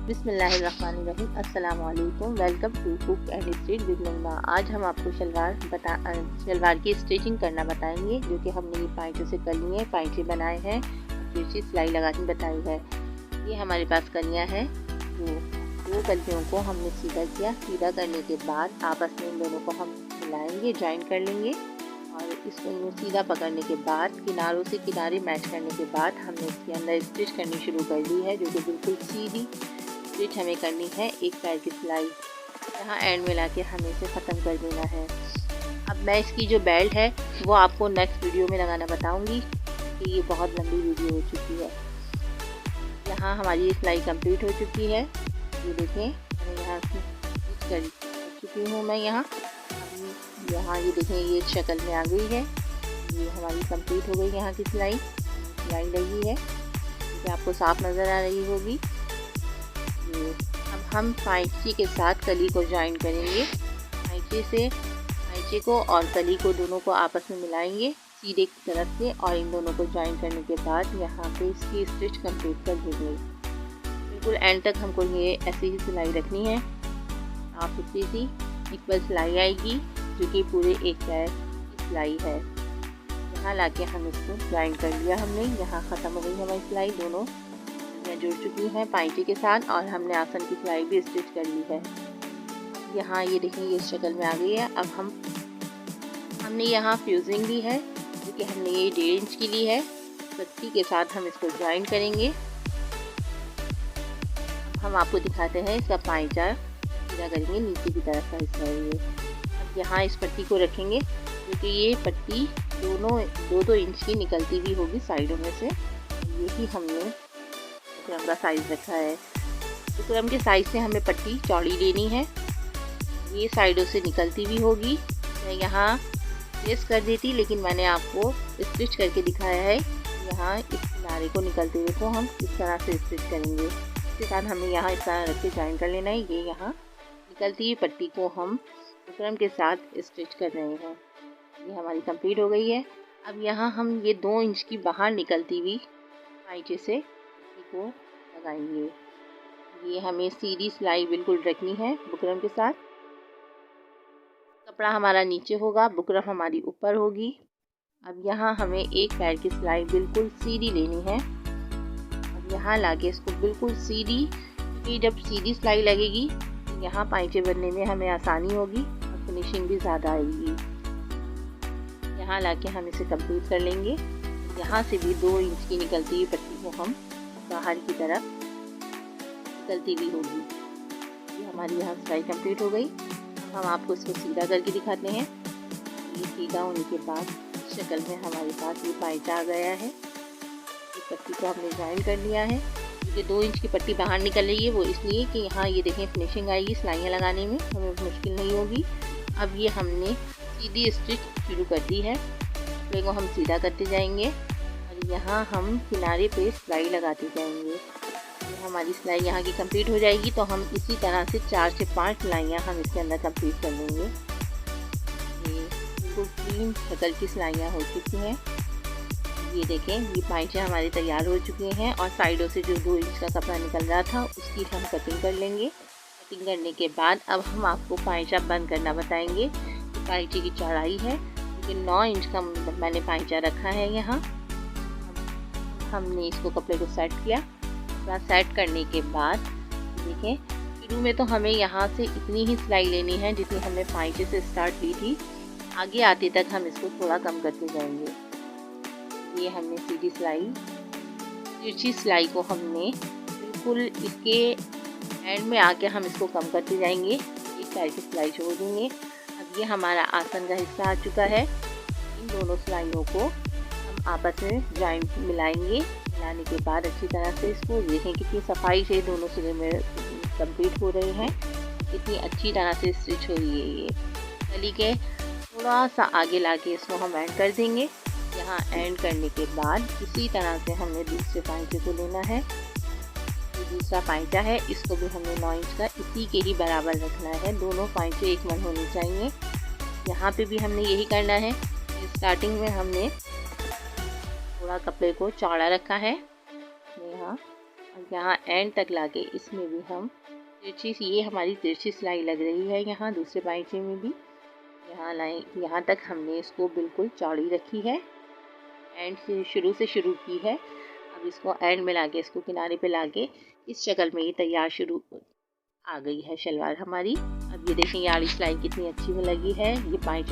बिस्मिल्लाहिर्रहमानिर्रहीम। अस्सलाम वालेकुम। Welcome to cook and stitch with Naima. आज हम आपको शलवार की स्टिचिंग करना बताएंगे, जो कि हमने ये पाइचों से कर ली है, पाइचे बनाए हैं, तिरछी सिलाई लगानी बताई है। ये हमारे पास कलियाँ हैं। दो कलियों को हमने सीधा किया। सीधा करने के बाद आपस में इन दोनों को हम मिलाएंगे, ज्वाइन कर लेंगे और इसको सीधा पकड़ने के बाद किनारों से किनारे मैच करने के बाद हमने इसके अंदर स्टिच करनी शुरू कर दी है, जो कि बिल्कुल सीधी स्टिच हमें करनी है। एक पैर की सिलाई यहाँ एंड में लाके हमें इसे ख़त्म कर देना है। अब मैं इसकी जो बेल्ट है वो आपको नेक्स्ट वीडियो में लगाना बताऊंगी, कि ये बहुत लंबी वीडियो हो चुकी है। यहाँ हमारी सिलाई कंप्लीट हो चुकी है। ये देखें, मैंने यहाँ स्टिच कर चुकी हूँ मैं यहाँ ये देखें, ये शक्ल में आ गई है। ये हमारी कंप्लीट हो गई यहाँ की सिलाई लगी है, ये आपको साफ नज़र आ रही होगी। अब हम पाइचे के साथ कली को ज्वाइन करेंगे। पाइचे को और कली को दोनों को आपस में मिलाएंगे सीधे की तरफ से, और इन दोनों को ज्वाइन करने के बाद यहाँ पे इसकी स्टिच कंप्लीट कर देंगे। बिल्कुल एंड तक हमको ये ऐसी ही सिलाई रखनी है। आप सुथरी सी इक्वल सिलाई आएगी, जो कि पूरे एक पैर की सिलाई है। यहाँ लाके हम इसको ज्वाइन कर लिया हमने। यहाँ ख़त्म हो गई हमारी सिलाई। दोनों जुड़ चुकी हैं पाइचे के साथ, और हमने आसन की सिलाई भी स्टिच कर ली है। यहाँ ये देखिए, ये इस शक्ल में आ गई है। अब हमने यहाँ फ्यूजिंग ली है, जो कि हमने ये 1.5 इंच की ली है। पट्टी के साथ हम इसको ज्वाइन करेंगे। हम आपको दिखाते हैं इसका पाइचा सीधा करेंगे, नीचे की तरफ का हिस्सा है ये। अब यहाँ इस पट्टी को रखेंगे, क्योंकि ये पट्टी दोनों 2-2 इंच की निकलती भी होगी साइडों में से। यही हमने बुकरम का साइज़ रखा है। बुकरम के साइज़ से हमें पट्टी चौड़ी लेनी है। ये साइडों से निकलती भी होगी। मैं यहाँ प्रेस कर देती, लेकिन मैंने आपको स्टिच करके दिखाया है। यहाँ इस किनारे को निकलते हुए को हम इस तरह से स्टिच करेंगे। इसके साथ हमें यहाँ इस तरह रख के ज्वाइन कर लेना है। ये यहाँ निकलती हुई पट्टी को हम बुकरम के साथ स्टिच कर रहे हैं। ये हमारी कंप्लीट हो गई है। अब यहाँ हम ये 2 इंच की बाहर निकलती हुई पाइचे से पट्टी को लगाएंगे। ये हमें सीधी सिलाई बिल्कुल रखनी है बुकरम के साथ। कपड़ा हमारा नीचे होगा, बुकरम हमारी ऊपर होगी। अब यहाँ हमें एक पैर की सिलाई बिल्कुल सीधी लेनी है। अब यहाँ लाके इसको बिल्कुल सीधी, क्योंकि जब सीधी सिलाई लगेगी यहाँ पाइचे बनने में हमें आसानी होगी और फिनिशिंग भी ज़्यादा आएगी। यहाँ लाके हम इसे कंप्लीट कर लेंगे। यहाँ से भी 2 इंच की निकलती हुई पट्टी को हम बाहर की तरफ निकलती भी होगी। ये हमारी यहाँ सिलाई कंप्लीट हो गई। हम आपको इसको सीधा करके दिखाते हैं। ये सीधा होने के बाद शक्ल में हमारे पास ये पाइचा आ गया है। इस पट्टी को हमने ज्वाइन कर लिया है। क्योंकि 2 इंच की पट्टी बाहर निकल रही है, वो इसलिए कि यहाँ ये देखें फिनिशिंग आएगी, सिलाइयाँ लगाने में हमें मुश्किल नहीं होगी। अब ये हमने सीधी स्टिच शुरू कर दी है। कपड़े को हम सीधा करते जाएंगे और यहाँ हम किनारे पे सिलाई लगाते जाएंगे। हमारी सिलाई यहाँ की कंप्लीट हो जाएगी, तो हम इसी तरह से 4 से 5 सिलाइयाँ हम इसके अंदर कंप्लीट कर लेंगे। ये बिल्कुल क्लीन शक्ल की सिलाइयाँ हो चुकी हैं। ये देखें, ये पाइचे हमारे तैयार हो चुके हैं, और साइडों से जो 2 इंच का कपड़ा निकल रहा था उसकी हम कटिंग कर लेंगे। कटिंग करने के बाद अब हम आपको पाइचा बंद करना बताएंगे। पाइचे की चौड़ाई है, क्योंकि 9 इंच का मैंने पाइचा रखा है। यहाँ हमने इसको कपड़े को सेट किया। कपड़ा सेट करने के बाद देखें, शुरू में तो हमें यहाँ से इतनी ही सिलाई लेनी है जितनी हमने पाइचे से स्टार्ट ली थी। आगे आते तक हम इसको थोड़ा कम करते जाएंगे। ये हमने सीधी सिलाई, तिरछी सिलाई को हमने बिल्कुल इसके एंड में आके हम इसको कम करते जाएंगे। एक पैर की सिलाई छोड़ देंगे। अब ये हमारा आसन का हिस्सा आ चुका है। इन दोनों सिलाइयों को हम आपस में ज्वाइन मिलाएंगे। मिलाने के बाद अच्छी तरह से इसको देखें, कितनी सफाई से दोनों सिले में कंप्लीट हो रहे हैं, कितनी अच्छी तरह से स्टिच हो रही है। ये कली के थोड़ा सा आगे लाके इसको हम एंड कर देंगे। यहाँ एंड करने के बाद इसी तरह से हमने दूसरे पाइचे को लेना है। ये दूसरा पाइचा है, इसको भी हमने 9 इंच का इसी के ही बराबर रखना है। दोनों पाइचे एक मन होने चाहिए। यहाँ पे भी हमने यही करना है। स्टार्टिंग में हमने थोड़ा कपड़े को चौड़ा रखा है। यहाँ और यहाँ एंड तक लाके इसमें भी हम तिरछी सी, ये हमारी तिरछी सिलाई लग रही है यहाँ दूसरे पाइचे में भी। यहाँ लाइन, यहाँ तक हमने इसको बिल्कुल चौड़ी रखी है, एंड से शुरू की है। अब इसको एंड में लाके, इसको किनारे पे लाके इस शक्ल में ये तैयार शुरू आ गई है शलवार हमारी। अब ये देखें ये आड़ी सिलाई कितनी अच्छी में लगी है। ये पाइचे